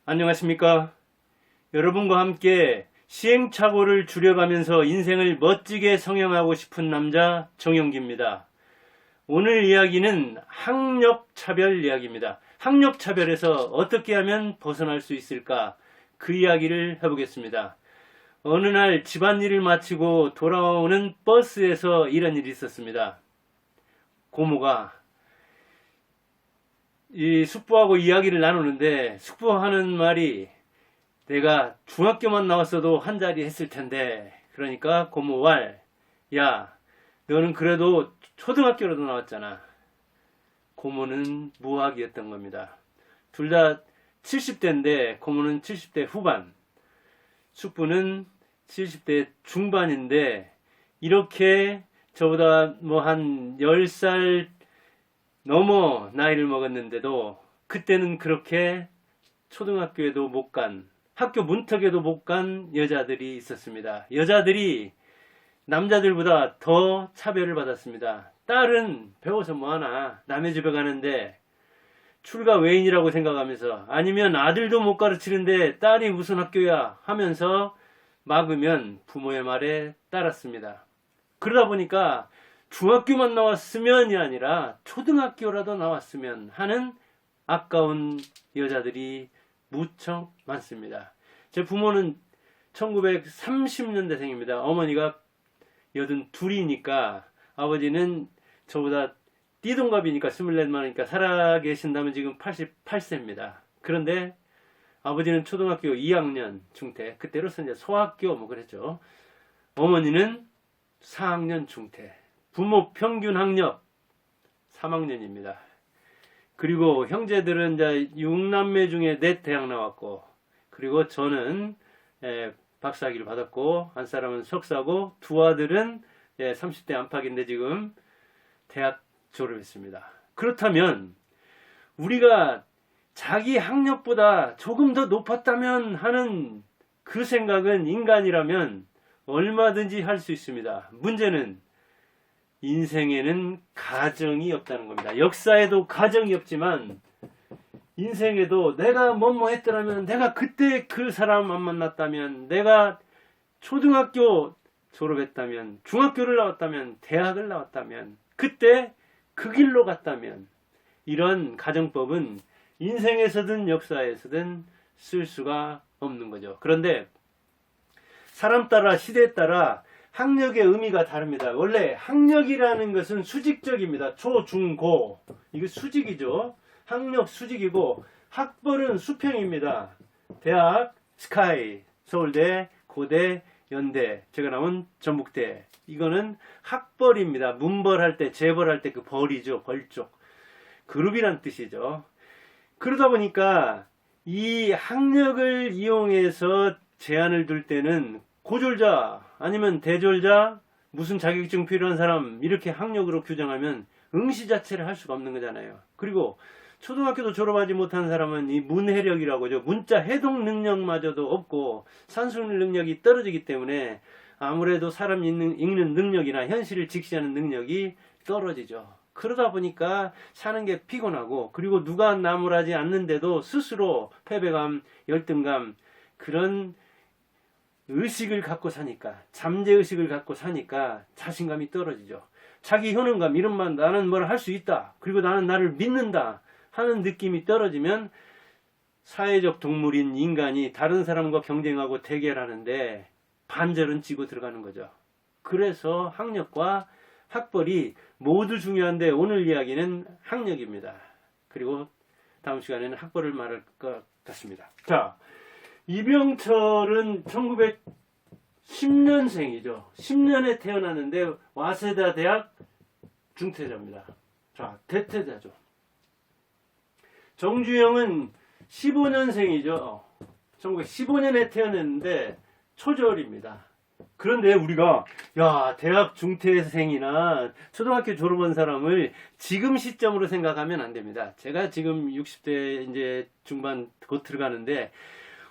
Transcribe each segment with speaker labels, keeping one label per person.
Speaker 1: 안녕하십니까? 여러분과 함께 시행착오를 줄여가면서 인생을 멋지게 성형하고 싶은 남자 정영기입니다. 오늘 이야기는 학력차별 이야기입니다. 학력차별에서 어떻게 하면 벗어날 수 있을까? 그 이야기를 해보겠습니다. 어느 날 집안일을 마치고 돌아오는 버스에서 이런 일이 있었습니다. 고모가 이 숙부하고 이야기를 나누는데 숙부하는 말이 내가 중학교만 나왔어도 한 자리 했을 텐데, 그러니까 고모 왈, 야 너는 그래도 초등학교라도 나왔잖아. 고모는 무학이었던 겁니다. 둘 다 70대인데 고모는 70대 후반, 숙부는 70대 중반인데 이렇게 저보다 뭐 한 10살 넘어 나이를 먹었는데도 그때는 그렇게 초등학교에도 못 간, 학교 문턱에도 못 간 여자들이 있었습니다. 여자들이 남자들보다 더 차별을 받았습니다. 딸은 배워서 뭐하나, 남의 집에 가는데 출가 외인이라고 생각하면서, 아니면 아들도 못 가르치는데 딸이 무슨 학교야 하면서 막으면 부모의 말에 따랐습니다. 그러다 보니까 중학교만 나왔으면이 아니라 초등학교라도 나왔으면 하는 아까운 여자들이 무척 많습니다. 제 부모는 1930년대생입니다. 어머니가 82이니까 아버지는 저보다 띠동갑이니까 24만이니까 살아계신다면 지금 88세입니다. 그런데 아버지는 초등학교 2학년 중퇴, 그때로서 이제 소학교 뭐 그랬죠. 어머니는 4학년 중퇴. 부모 평균 학력 3학년입니다. 그리고 형제들은 이제 6남매 중에 4 대학 나왔고, 그리고 저는 박사학위를 받았고, 한 사람은 석사고, 2 아들은 30대 안팎인데 지금 대학 졸업했습니다. 그렇다면 우리가 자기 학력보다 조금 더 높았다면 하는 그 생각은 인간이라면 얼마든지 할 수 있습니다. 문제는 인생에는 가정이 없다는 겁니다. 역사에도 가정이 없지만 인생에도 내가 뭐뭐 했더라면, 내가 그때 그 사람 안 만났다면, 내가 초등학교 졸업했다면, 중학교를 나왔다면, 대학을 나왔다면, 그때 그 길로 갔다면, 이런 가정법은 인생에서든 역사에서든 쓸 수가 없는 거죠. 그런데 사람 따라, 시대에 따라 학력의 의미가 다릅니다. 원래 학력이라는 것은 수직적입니다. 초, 중, 고. 이거 수직이죠. 학력 수직이고, 학벌은 수평입니다. 대학, 스카이, 서울대, 고대, 연대, 제가 나온 전북대. 이거는 학벌입니다. 문벌할 때, 재벌할 때 그 벌이죠. 벌쪽. 그룹이란 뜻이죠. 그러다 보니까 이 학력을 이용해서 제한을 둘 때는 고졸자 아니면 대졸자, 무슨 자격증 필요한 사람, 이렇게 학력으로 규정하면 응시 자체를 할 수가 없는 거잖아요. 그리고 초등학교도 졸업하지 못한 사람은 이 문해력이라고 하죠. 문자 해독 능력마저도 없고 산수 능력이 떨어지기 때문에 아무래도 사람 읽는 능력이나 현실을 직시하는 능력이 떨어지죠. 그러다 보니까 사는 게 피곤하고, 그리고 누가 나무라지 않는데도 스스로 패배감, 열등감, 그런 의식을 갖고 사니까, 잠재의식을 갖고 사니까 자신감이 떨어지죠. 자기 효능감, 이런만 나는 뭘 할 수 있다, 그리고 나는 나를 믿는다 하는 느낌이 떨어지면 사회적 동물인 인간이 다른 사람과 경쟁하고 대결하는데 반절은 지고 들어가는 거죠. 그래서 학력과 학벌이 모두 중요한데 오늘 이야기는 학력입니다. 그리고 다음 시간에는 학벌을 말할 것 같습니다. 자, 이병철은 1910년생이죠. 10년에 태어났는데 와세다 대학 중퇴자입니다. 자, 대퇴자죠. 정주영은 15년생이죠. 1915년에 태어났는데 초졸입니다. 그런데 우리가 대학 중퇴생이나 초등학교 졸업한 사람을 지금 시점으로 생각하면 안 됩니다. 제가 지금 60대 이제 중반 곧 들어가는데,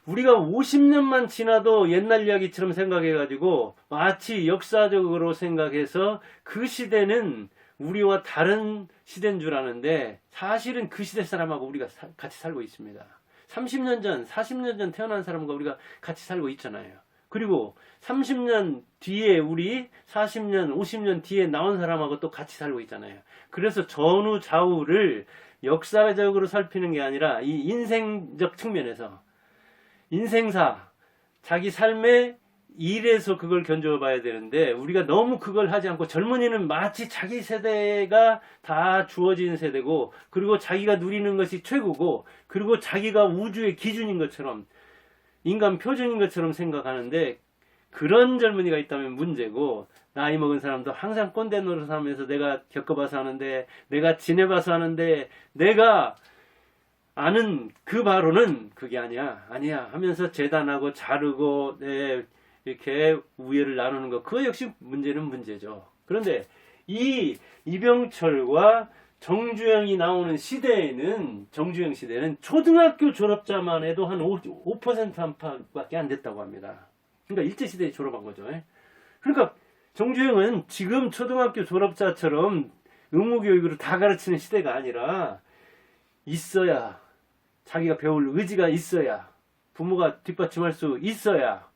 Speaker 1: 우리가 50년만 지나도 옛날 이야기처럼 생각해가지고 마치 역사적으로 생각해서 그 시대는 우리와 다른 시대인 줄 아는데, 사실은 그 시대 사람하고 우리가 같이 살고 있습니다. 30년 전, 40년 전 태어난 사람과 우리가 같이 살고 있잖아요. 그리고 30년 뒤에 우리 40년, 50년 뒤에 나온 사람하고 또 같이 살고 있잖아요. 그래서 전후 좌우를 역사적으로 살피는 게 아니라 이 인생적 측면에서 인생사, 자기 삶의 일에서 그걸 견주어 봐야 되는데 우리가 너무 그걸 하지 않고 젊은이는 마치 자기 세대가 다 주어진 세대고 그리고 자기가 누리는 것이 최고고 그리고 자기가 우주의 기준인 것처럼 인간 표준인 것처럼 생각하는데 그런 젊은이가 있다면 문제고 나이 먹은 사람도 항상 꼰대 노릇하면서 내가 겪어봐서 하는데 내가 지내봐서 하는데 내가 아는 그 바로는 그게 아니야 하면서 재단하고 자르고 이렇게 우애를 나누는 것 그거 역시 문제는 문제죠. 그런데 이 이병철과 정주영이 나오는 시대에는 정주영 시대는 초등학교 졸업자만 해도 한 5% 안팎밖에 안 됐다고 합니다. 그러니까 일제시대에 졸업한 거죠. 그러니까 정주영은 지금 초등학교 졸업자처럼 의무교육으로 다 가르치는 시대가 아니라 있어야 자기가 배울 의지가 있어야 부모가 뒷받침할 수 있어야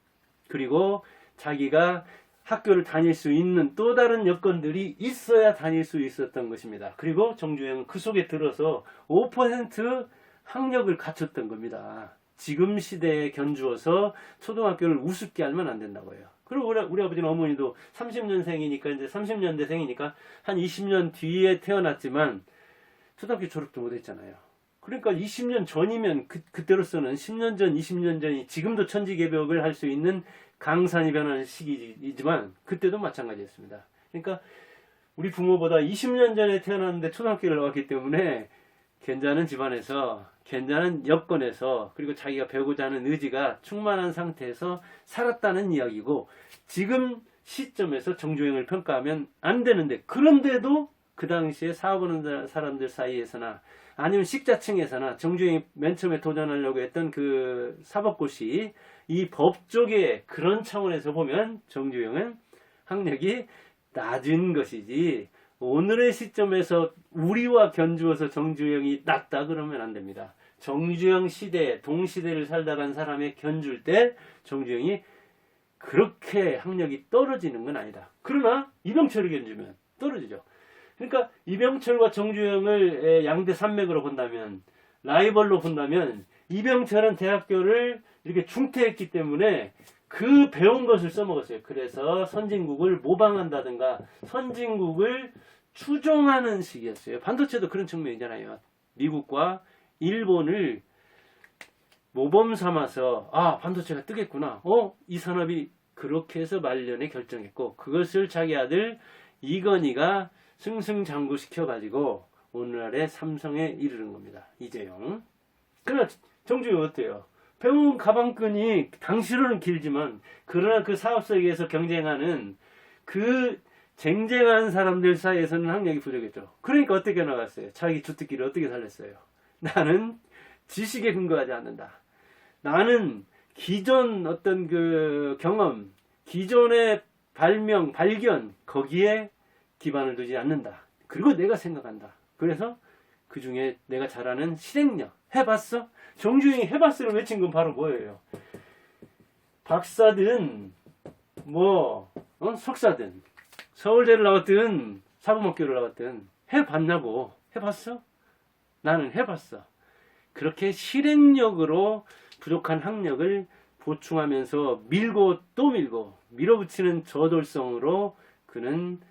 Speaker 1: 그리고 자기가 학교를 다닐 수 있는 또 다른 여건들이 있어야 다닐 수 있었던 것입니다. 그리고 정주영은 그 속에 들어서 5% 학력을 갖췄던 겁니다. 지금 시대에 견주어서 초등학교를 우습게 알면 안 된다고 해요. 그리고 우리 아버지는 어머니도 30년생이니까 이제 30년대생이니까 한 20년 뒤에 태어났지만 초등학교 졸업도 못했잖아요. 그러니까 20년 전이면 그때로서는 10년 전, 20년 전이 지금도 천지개벽을 할 수 있는 강산이 변하는 시기이지만 그때도 마찬가지였습니다. 그러니까 우리 부모보다 20년 전에 태어났는데 초등학교를 나왔기 때문에 괜찮은 집안에서 괜찮은 여건에서 그리고 자기가 배우고자 하는 의지가 충만한 상태에서 살았다는 이야기고 지금 시점에서 정주영을 평가하면 안 되는데 그런데도 그 당시에 사업하는 사람들 사이에서나 아니면 식자층에서나 정주영이 맨 처음에 도전하려고 했던 그 사법고시 이 법조계 그런 차원에서 보면 정주영은 학력이 낮은 것이지 오늘의 시점에서 우리와 견주어서 정주영이 낮다 그러면 안 됩니다. 정주영 시대, 동시대를 살다 간 사람의 견줄 때 정주영이 그렇게 학력이 떨어지는 건 아니다. 그러나 이병철을 견주면 떨어지죠. 그러니까 이병철과 정주영을 양대 산맥으로 본다면 라이벌로 본다면 이병철은 대학교를 이렇게 중퇴했기 때문에 그 배운 것을 써먹었어요. 그래서 선진국을 모방한다든가 선진국을 추종하는 식이었어요. 반도체도 그런 측면이잖아요. 미국과 일본을 모범 삼아서 반도체가 뜨겠구나. 이 산업이 그렇게 해서 말년에 결정했고 그것을 자기 아들 이건희가 승승장구시켜가지고 오늘날의 삼성에 이르는 겁니다. 이재용. 그러나 정주영 어때요? 배운 가방끈이 당시로는 길지만 그러나 그 사업세계에서 경쟁하는 그 쟁쟁한 사람들 사이에서는 학력이 부족했죠. 그러니까 어떻게 나갔어요? 자기 주특기를 어떻게 살렸어요? 나는 지식에 근거하지 않는다. 나는 기존 어떤 그 경험, 기존의 발명, 발견 거기에 기반을 두지 않는다. 그리고 내가 생각한다. 그래서 그 중에 내가 잘하는 실행력. 해봤어? 정주영이 해봤어를 외친 건 바로 뭐예요? 박사든 석사든 서울대를 나왔든 사범학교를 나왔든 해봤냐고. 해봤어? 나는 해봤어. 그렇게 실행력으로 부족한 학력을 보충하면서 밀고 또 밀고 밀어붙이는 저돌성으로 그는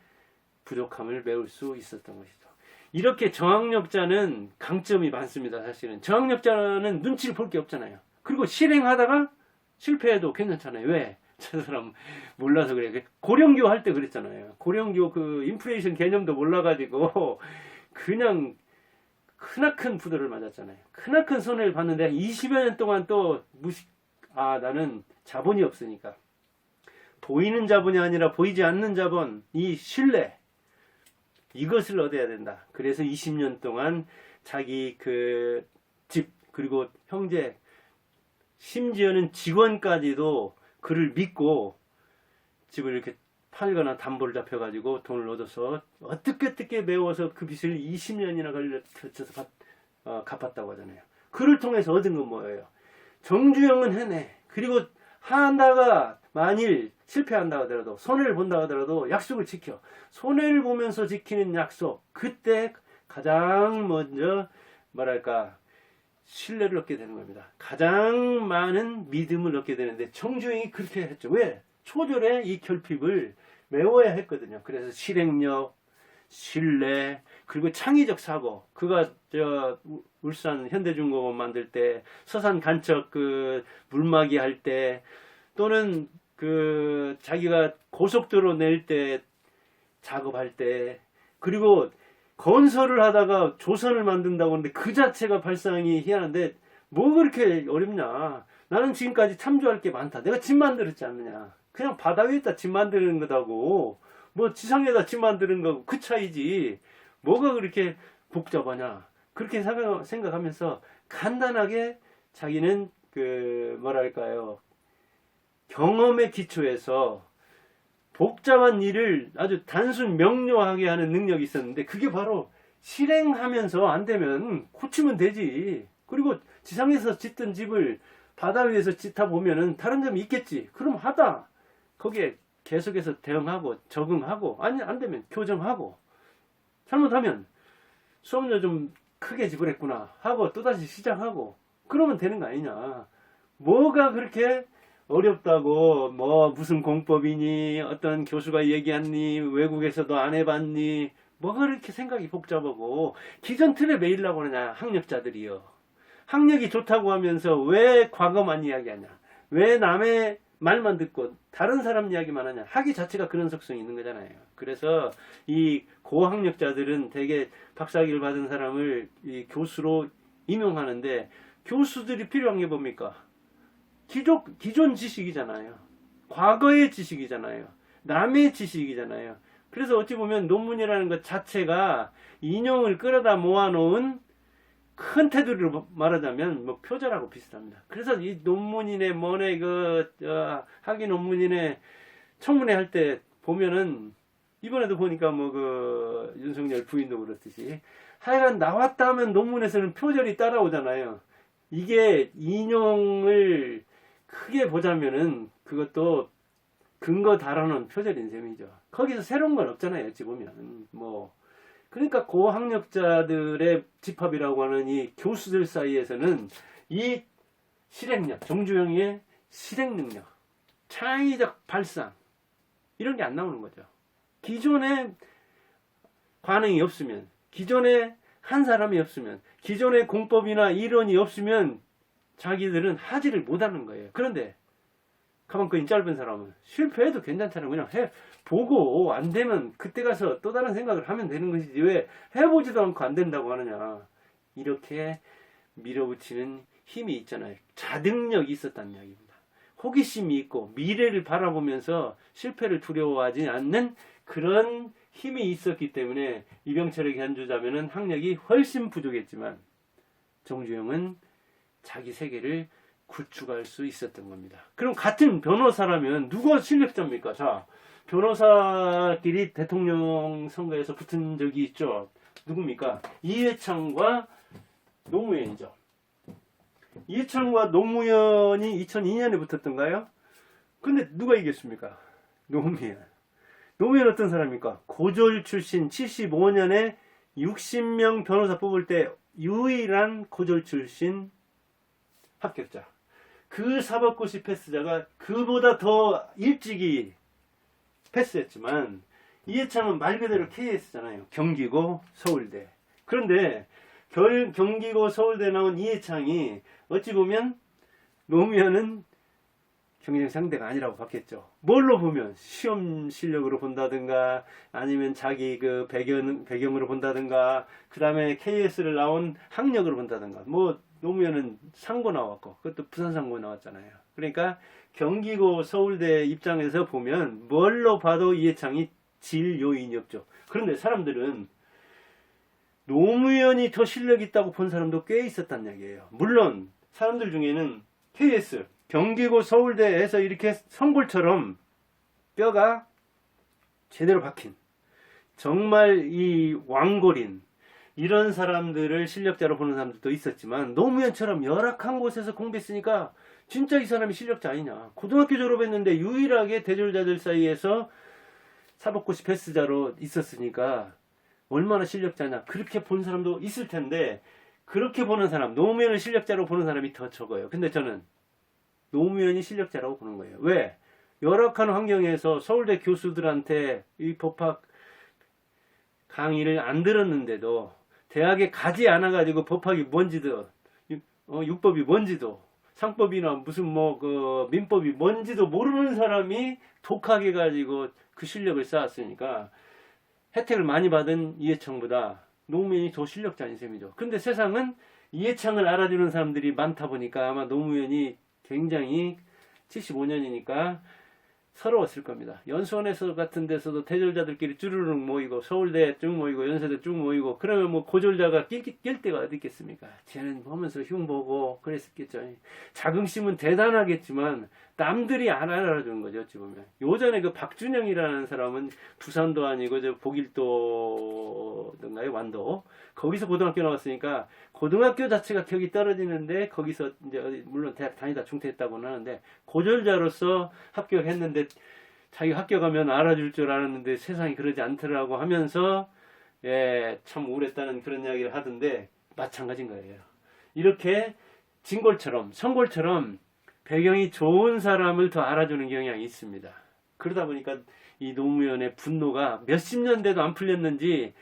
Speaker 1: 부족함을 메울 수 있었던 것이죠. 이렇게 저학력자는 강점이 많습니다. 사실은 저학력자는 눈치를 볼 게 없잖아요. 그리고 실행하다가 실패해도 괜찮잖아요. 왜? 저 사람 몰라서 그래. 고령교 할 때 그랬잖아요. 고령교 그 인플레이션 개념도 몰라가지고 그냥 크나큰 부도를 맞았잖아요. 크나큰 손해를 봤는데 20여 년 동안 또 나는 자본이 없으니까 보이는 자본이 아니라 보이지 않는 자본, 이 신뢰 이것을 얻어야 된다. 그래서 20년 동안 자기 그 집 그리고 형제 심지어는 직원까지도 그를 믿고 집을 이렇게 팔거나 담보를 잡혀가지고 돈을 얻어서 어떻게 메워서 그 빚을 20년이나 걸쳐서 갚았다고 하잖아요. 그를 통해서 얻은 건 뭐예요? 정주영은 해내. 그리고 한다가 만일 실패한다 하더라도, 손해를 본다 하더라도 약속을 지켜. 손해를 보면서 지키는 약속, 그때 가장 먼저 뭐랄까 신뢰를 얻게 되는 겁니다. 가장 많은 믿음을 얻게 되는데 정주영이 그렇게 했죠. 왜? 초절에 이 결핍을 메워야 했거든요. 그래서 실행력, 신뢰, 그리고 창의적 사고. 그가 울산 현대중공업 만들 때, 서산 간척 그 물막이 할 때, 또는 그 자기가 고속도로 낼 때, 작업할 때, 그리고 건설을 하다가 조선을 만든다고 하는데 그 자체가 발상이 희한한데 뭐 그렇게 어렵냐. 나는 지금까지 참조할 게 많다. 내가 집 만들었지 않느냐. 그냥 바다 위에다 집 만드는 거다고, 뭐 지상에다 집 만드는 거고 그 차이지 뭐가 그렇게 복잡하냐. 그렇게 생각하면서 간단하게 자기는 그 뭐랄까요, 경험의 기초에서 복잡한 일을 아주 단순 명료하게 하는 능력이 있었는데, 그게 바로 실행하면서 안 되면 고치면 되지. 그리고 지상에서 짓던 집을 바다 위에서 짓다 보면은 다른 점이 있겠지. 그럼 하다. 거기에 계속해서 대응하고 적응하고, 아니 안 되면 교정하고, 잘못하면 수업료 좀 크게 지불했구나 하고 또다시 시작하고, 그러면 되는 거 아니냐. 뭐가 그렇게 어렵다고, 뭐 무슨 공법이니, 어떤 교수가 얘기했니, 외국에서도 안 해봤니, 뭐가 그렇게 생각이 복잡하고 기존 틀에 매이려고 하느냐. 학력자들이요. 학력이 좋다고 하면서 왜 과거만 이야기하냐. 왜 남의 말만 듣고 다른 사람 이야기만 하냐. 학위 자체가 그런 속성이 있는 거잖아요. 그래서 이 고학력자들은 대개 박사학위를 받은 사람을 이 교수로 임용하는데, 교수들이 필요한 게 뭡니까? 기존 지식이잖아요. 과거의 지식이잖아요. 남의 지식이잖아요. 그래서 어찌 보면 논문이라는 것 자체가 인용을 끌어다 모아놓은 큰 테두리로 말하자면 뭐 표절하고 비슷합니다. 그래서 이 논문이네 뭐네 학위 논문이네 청문회 할 때 보면은, 이번에도 보니까 뭐 그 윤석열 부인도 그렇듯이 하여간 나왔다 하면 논문에서는 표절이 따라오잖아요. 이게 인용을 크게 보자면은 그것도 근거 달아놓은 표절인 셈이죠. 거기서 새로운 건 없잖아요. 어찌 보면 뭐. 그러니까 고학력자들의 집합이라고 하는 이 교수들 사이에서는 이 실행력, 정주영의 실행능력, 창의적 발상, 이런 게 안 나오는 거죠. 기존에 관행이 없으면, 기존에 한 사람이 없으면, 기존의 공법이나 이론이 없으면 자기들은 하지를 못하는 거예요. 그런데 가만히 짧은 사람은 실패해도 괜찮다는, 그냥 해보고 안 되면 그때 가서 또 다른 생각을 하면 되는 것이지 왜 해보지도 않고 안 된다고 하느냐. 이렇게 밀어붙이는 힘이 있잖아요. 자등력이 있었다는 이야기입니다. 호기심이 있고 미래를 바라보면서 실패를 두려워하지 않는 그런 힘이 있었기 때문에 이병철에게 한주자면은 학력이 훨씬 부족했지만 정주영은 자기 세계를 구축할 수 있었던 겁니다. 그럼 같은 변호사라면 누가 실력자입니까? 자, 변호사끼리 대통령 선거에서 붙은 적이 있죠. 누굽니까? 이해창과 노무현이죠. 이해창과 노무현이 2002년에 붙었던가요? 근데 누가 이겼습니까? 노무현. 노무현 어떤 사람입니까? 고졸 출신, 75년에 60명 변호사 뽑을 때 유일한 고졸 출신 합격자. 그 사법고시 패스자가 그보다 더 일찍이 패스했지만, 이해창은 말 그대로 KS잖아요. 경기고 서울대. 그런데 경기고 서울대 나온 이해창이 어찌 보면 노무현은 경쟁 상대가 아니라고 봤겠죠. 뭘로 보면 시험 실력으로 본다든가, 아니면 자기 그 배경으로 본다든가, 그 다음에 KS를 나온 학력으로 본다든가. 뭐 노무현은 상고 나왔고, 그것도 부산 상고 나왔잖아요. 그러니까 경기고 서울대 입장에서 보면 뭘로 봐도 이해창이 질 요인이 없죠. 그런데 사람들은 노무현이 더 실력 있다고 본 사람도 꽤 있었단 얘기예요. 물론 사람들 중에는 KS, 경기고 서울대에서 이렇게 성골처럼 뼈가 제대로 박힌, 정말 이 왕골인, 이런 사람들을 실력자로 보는 사람들도 있었지만 노무현처럼 열악한 곳에서 공부했으니까 진짜 이 사람이 실력자 아니냐. 고등학교 졸업했는데 유일하게 대졸자들 사이에서 사법고시 패스자로 있었으니까 얼마나 실력자냐. 그렇게 본 사람도 있을 텐데 그렇게 보는 사람, 노무현을 실력자로 보는 사람이 더 적어요. 근데 저는 노무현이 실력자라고 보는 거예요. 왜? 열악한 환경에서 서울대 교수들한테 이 법학 강의를 안 들었는데도 대학에 가지 않아가지고 법학이 뭔지도 육법이 뭔지도 상법이나 무슨 뭐 그 민법이 뭔지도 모르는 사람이 독하게 가지고 그 실력을 쌓았으니까 혜택을 많이 받은 이해창보다 노무현이 더 실력자인 셈이죠. 근데 세상은 이해창을 알아주는 사람들이 많다 보니까 아마 노무현이 굉장히 75년이니까 서러웠을 겁니다. 연수원에서 같은 데서도 대졸자들끼리 쭈르륵 모이고 서울대 쭉 모이고 연세대 쭉 모이고 그러면 뭐 고졸자가 낄 데가 어디 있겠습니까? 쟤는 보면서 흉보고 그랬었겠죠. 자긍심은 대단하겠지만 남들이 안 알아주는 거죠. 어찌 보면. 요전에 그 박준영이라는 사람은 부산도 아니고 저 보길도인가요? 완도. 거기서 고등학교 나왔으니까 고등학교 자체가 격이 떨어지는데 거기서 이제 물론 대학 다니다 중퇴했다고는 하는데 고졸자로서 합격했는데 자기가 합격하면 알아줄 줄 알았는데 세상이 그러지 않더라고 하면서 참 우울했다는 그런 이야기를 하던데 마찬가지인 거예요. 이렇게 진골처럼 성골처럼 배경이 좋은 사람을 더 알아주는 경향이 있습니다. 그러다 보니까 이 노무현의 분노가 몇십 년 돼도 안 풀렸는지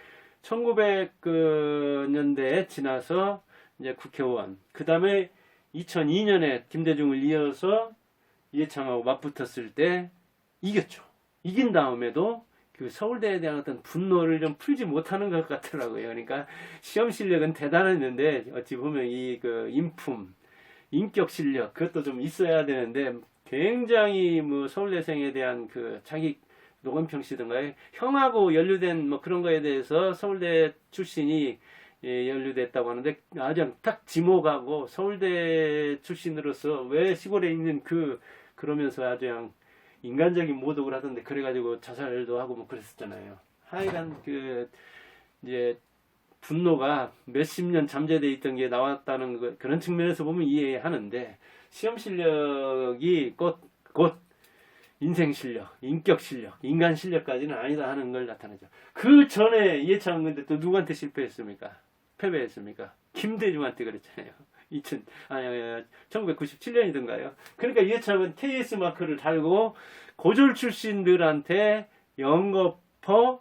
Speaker 1: 1900년대에 지나서 이제 국회의원, 그 다음에 2002년에 김대중을 이어서 이해창하고 맞붙었을 때 이겼죠. 이긴 다음에도 그 서울대에 대한 어떤 분노를 좀 풀지 못하는 것 같더라고요. 그러니까 시험 실력은 대단했는데 어찌 보면 이 그 인품, 인격 실력 그것도 좀 있어야 되는데 굉장히 뭐 서울대생에 대한 그 자기 노건평 씨든가요 형하고 연루된 뭐 그런 거에 대해서 서울대 출신이 연루됐다고 하는데 아주 딱 지목하고 서울대 출신으로서 왜 시골에 있는 그러면서 아주 그냥 인간적인 모독을 하던데 그래가지고 자살도 하고 뭐 그랬었잖아요. 하여간 그 이제 분노가 몇십 년 잠재되어 있던 게 나왔다는 거, 그런 측면에서 보면 이해하는데 시험 실력이 곧 인생 실력, 인격 실력, 인간 실력까지는 아니다 하는 걸 나타내죠. 그 전에 이해창은 근데 또 누구한테 실패했습니까? 패배했습니까? 김대중한테 그랬잖아요. 1997년이던가요. 그러니까 이해창은 KS 마크를 달고 고졸 출신들한테 연거푸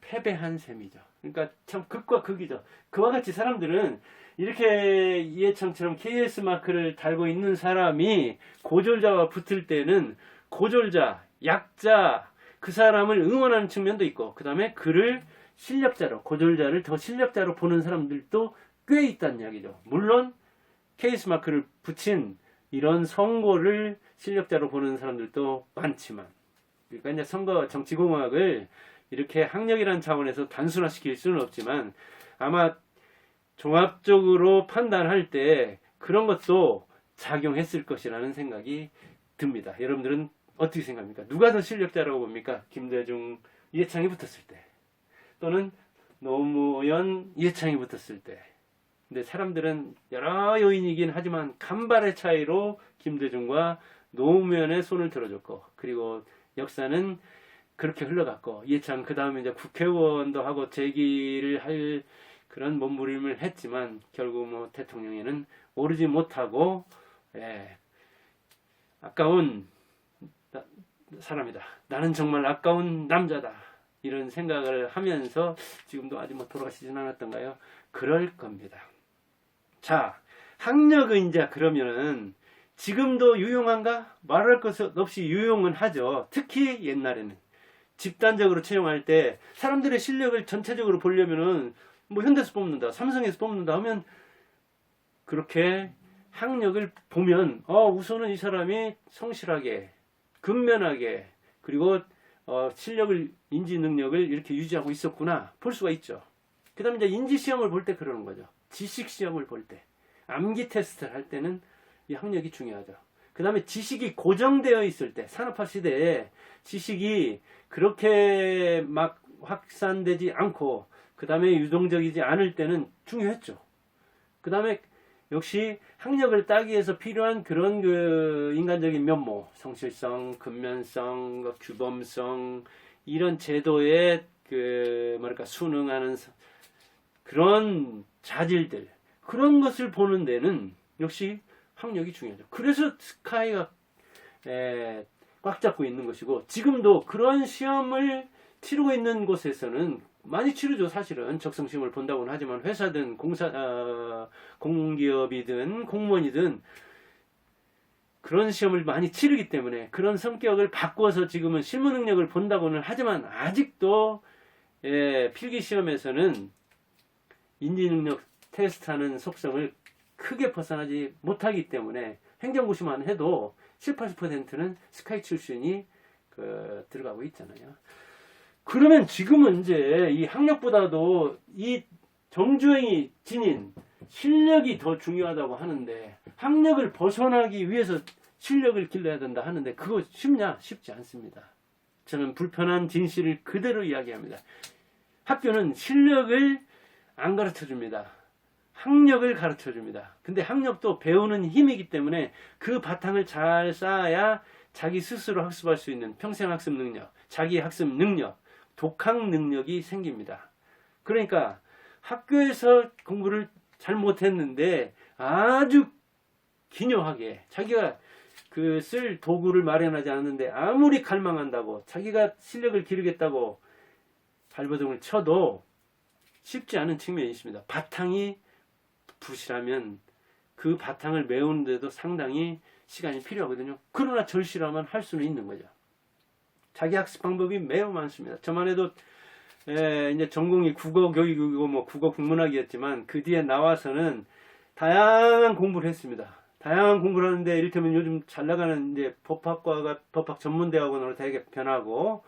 Speaker 1: 패배한 셈이죠. 그러니까 참 극과 극이죠. 그와 같이 사람들은 이렇게 이해창처럼 KS 마크를 달고 있는 사람이 고졸자와 붙을 때는 고졸자, 약자, 그 사람을 응원하는 측면도 있고 그 다음에 그를 실력자로, 고졸자를 더 실력자로 보는 사람들도 꽤 있다는 이야기죠. 물론 KS 마크를 붙인 이런 선거를 실력자로 보는 사람들도 많지만 그러니까 이제 선거 정치공학을 이렇게 학력이라는 차원에서 단순화시킬 수는 없지만 아마 종합적으로 판단할 때 그런 것도 작용했을 것이라는 생각이 듭니다. 여러분들은 어떻게 생각합니까? 누가 더 실력자라고 봅니까? 김대중, 이해창이 붙었을 때 또는 노무현, 이해창이 붙었을 때. 근데 사람들은 여러 요인이긴 하지만 간발의 차이로 김대중과 노무현의 손을 들어줬고 그리고 역사는 그렇게 흘러갔고 이해창 그 다음에 이제 국회의원도 하고 재기를 할 그런 몸부림을 했지만 결국 뭐 대통령에는 오르지 못하고 아까운 사람이다. 나는 정말 아까운 남자다. 이런 생각을 하면서 지금도 아직 뭐 돌아가시진 않았던가요? 그럴 겁니다. 자, 학력은 이제 그러면은 지금도 유용한가? 말할 것 없이 유용은 하죠. 특히 옛날에는 집단적으로 채용할 때 사람들의 실력을 전체적으로 보려면은 뭐 현대에서 뽑는다, 삼성에서 뽑는다 하면 그렇게 학력을 보면 우선은 이 사람이 성실하게, 근면하게 그리고 실력을, 인지 능력을 이렇게 유지하고 있었구나 볼 수가 있죠. 그 다음에 이제 인지 시험을 볼 때 그러는 거죠. 지식 시험을 볼 때, 암기 테스트를 할 때는 이 학력이 중요하죠. 그 다음에 지식이 고정되어 있을 때, 산업화 시대에 지식이 그렇게 막 확산되지 않고 그 다음에 유동적이지 않을 때는 중요했죠. 그 다음에 역시 학력을 따기 위해서 필요한 그런 그 인간적인 면모, 성실성, 근면성, 규범성, 이런 제도에 그 뭐랄까 순응하는 그런 자질들, 그런 것을 보는 데는 역시 학력이 중요하죠. 그래서 스카이가 꽉 잡고 있는 것이고, 지금도 그런 시험을 치르고 있는 곳에서는 많이 치르죠. 사실은 적성시험을 본다고는 하지만 회사든 공기업이든 공무원이든 그런 시험을 많이 치르기 때문에 그런 성격을 바꿔서 지금은 실무 능력을 본다고는 하지만 아직도 필기시험에서는 인지능력 테스트하는 속성을 크게 벗어나지 못하기 때문에 행정고시만 해도 70~80%는 스카이 출신이 들어가고 있잖아요. 그러면 지금은 이제 이 학력보다도 이 정주행이 지닌 실력이 더 중요하다고 하는데, 학력을 벗어나기 위해서 실력을 길러야 된다 하는데 그거 쉽냐? 쉽지 않습니다. 저는 불편한 진실을 그대로 이야기합니다. 학교는 실력을 안 가르쳐 줍니다. 학력을 가르쳐 줍니다. 근데 학력도 배우는 힘이기 때문에 그 바탕을 잘 쌓아야 자기 스스로 학습할 수 있는 평생학습 능력, 자기 학습 능력, 독학 능력이 생깁니다. 그러니까 학교에서 공부를 잘 못했는데 아주 기묘하게 자기가 그 쓸 도구를 마련하지 않았는데 아무리 갈망한다고 자기가 실력을 기르겠다고 발버둥을 쳐도 쉽지 않은 측면이 있습니다. 바탕이 부실하면 그 바탕을 메우는데도 상당히 시간이 필요하거든요. 그러나 절실하면 할 수는 있는 거죠. 자기 학습 방법이 매우 많습니다. 저만 해도 이제 전공이 국어 교육이고 뭐 국어 국문학이었지만 그 뒤에 나와서는 다양한 공부를 했습니다. 다양한 공부를 하는데 이를테면 요즘 잘 나가는 이제 법학과가 법학 전문대학원으로 되게 변하고,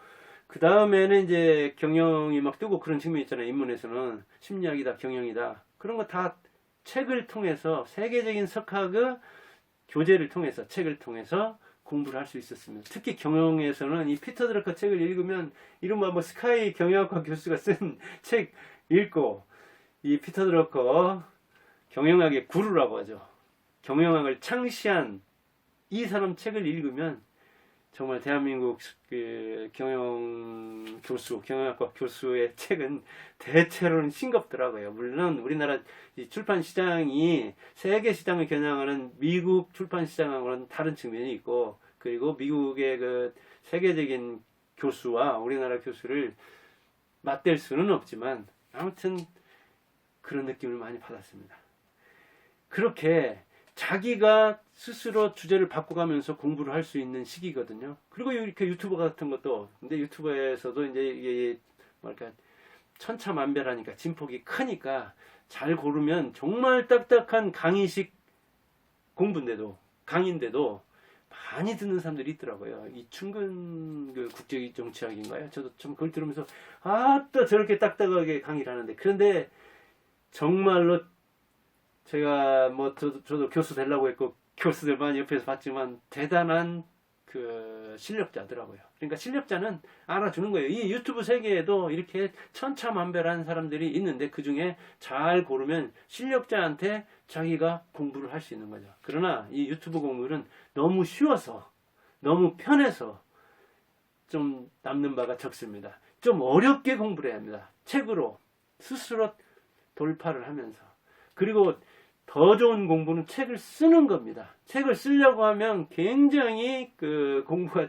Speaker 1: 그 다음에는 이제 경영이 막 뜨고 그런 측면이 있잖아요. 인문에서는 심리학이다, 경영이다, 그런 거 다 책을 통해서 세계적인 석학의 교재를 통해서 책을 통해서 공부를 할 수 있었습니다. 특히 경영에서는 이 피터 드러커 책을 읽으면 이른바 뭐 스카이 경영학과 교수가 쓴 책 읽고, 이 피터 드러커 경영학의 구루라고 하죠. 경영학을 창시한 이 사람 책을 읽으면 정말 대한민국 그 경영 교수, 경영학과 교수의 책은 대체로는 싱겁더라고요. 물론 우리나라 출판 시장이 세계 시장을 겨냥하는 미국 출판 시장하고는 다른 측면이 있고, 그리고 미국의 그 세계적인 교수와 우리나라 교수를 맞댈 수는 없지만 아무튼 그런 느낌을 많이 받았습니다. 그렇게 자기가 스스로 주제를 바꿔가면서 공부를 할 수 있는 시기거든요. 그리고 이렇게 유튜버 같은 것도, 근데 유튜버에서도 이제 이게 뭐랄까 천차만별하니까 진폭이 크니까 잘 고르면 정말 딱딱한 강의식 공부인데도, 강의인데도 많이 듣는 사람들이 있더라고요. 이충근 그 국제정치학인가요? 저도 좀 그걸 들으면서 또 저렇게 딱딱하게 강의를 하는데, 그런데 정말로 제가 뭐 저도 교수 되려고 했고 교수들 많이 옆에서 봤지만 대단한 그 실력자더라고요. 그러니까 실력자는 알아주는 거예요. 이 유튜브 세계에도 이렇게 천차만별한 사람들이 있는데 그 중에 잘 고르면 실력자한테 자기가 공부를 할 수 있는 거죠. 그러나 이 유튜브 공부는 너무 쉬워서, 너무 편해서 좀 남는 바가 적습니다. 좀 어렵게 공부를 해야 합니다. 책으로 스스로 돌파를 하면서. 그리고 더 좋은 공부는 책을 쓰는 겁니다. 책을 쓰려고 하면 굉장히 그 공부가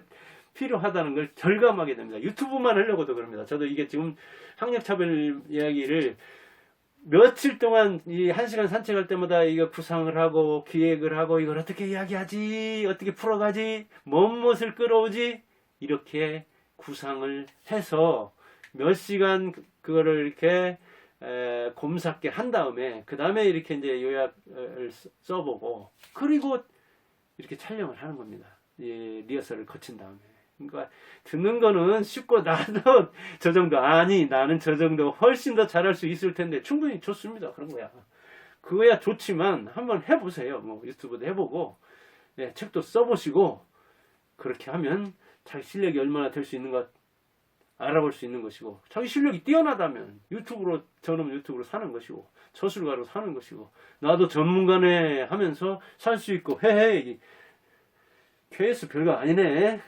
Speaker 1: 필요하다는 걸 절감하게 됩니다. 유튜브만 하려고도 그럽니다. 저도 이게 지금 학력차별 이야기를 며칠 동안 이 1시간 산책할 때마다 이거 구상을 하고 기획을 하고 이걸 어떻게 이야기하지, 어떻게 풀어가지, 무엇을 끌어오지, 이렇게 구상을 해서 몇 시간 그거를 이렇게 곰삭게 한 다음에 그 다음에 이렇게 이제 요약을 써보고, 그리고 이렇게 촬영을 하는 겁니다. 이 리허설을 거친 다음에. 그러니까 듣는 거는 쉽고 나도 저 정도, 아니 나는 저 정도 훨씬 더 잘할 수 있을 텐데, 충분히 좋습니다. 그런 거야. 그거야 좋지만 한번 해보세요. 뭐 유튜브도 해보고 책도 써보시고, 그렇게 하면 자기 실력이 얼마나 될 수 있는 것 알아볼 수 있는 것이고, 자기 실력이 뛰어나다면 유튜브로, 저놈 유튜브로 사는 것이고, 저술가로 사는 것이고, 나도 전문가네 하면서 살 수 있고, 헤헤, KS 별거 아니네.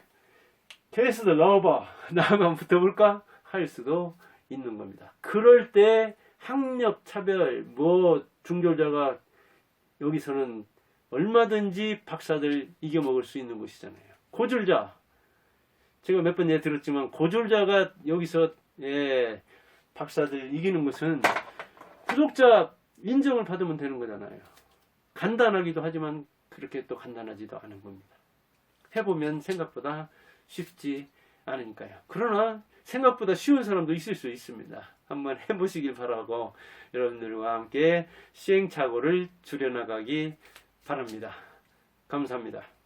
Speaker 1: KS도 나와봐. 나하고 붙어볼까? 할 수도 있는 겁니다. 그럴 때 학력 차별, 중졸자가 여기서는 얼마든지 박사들 이겨먹을 수 있는 것이잖아요. 고졸자, 제가 몇 번 들었지만 고졸자가 여기서 박사들 이기는 것은 구독자 인정을 받으면 되는 거잖아요. 간단하기도 하지만 그렇게 또 간단하지도 않은 겁니다. 해보면 생각보다 쉽지 않으니까요. 그러나 생각보다 쉬운 사람도 있을 수 있습니다. 한번 해보시길 바라고 여러분들과 함께 시행착오를 줄여나가기 바랍니다. 감사합니다.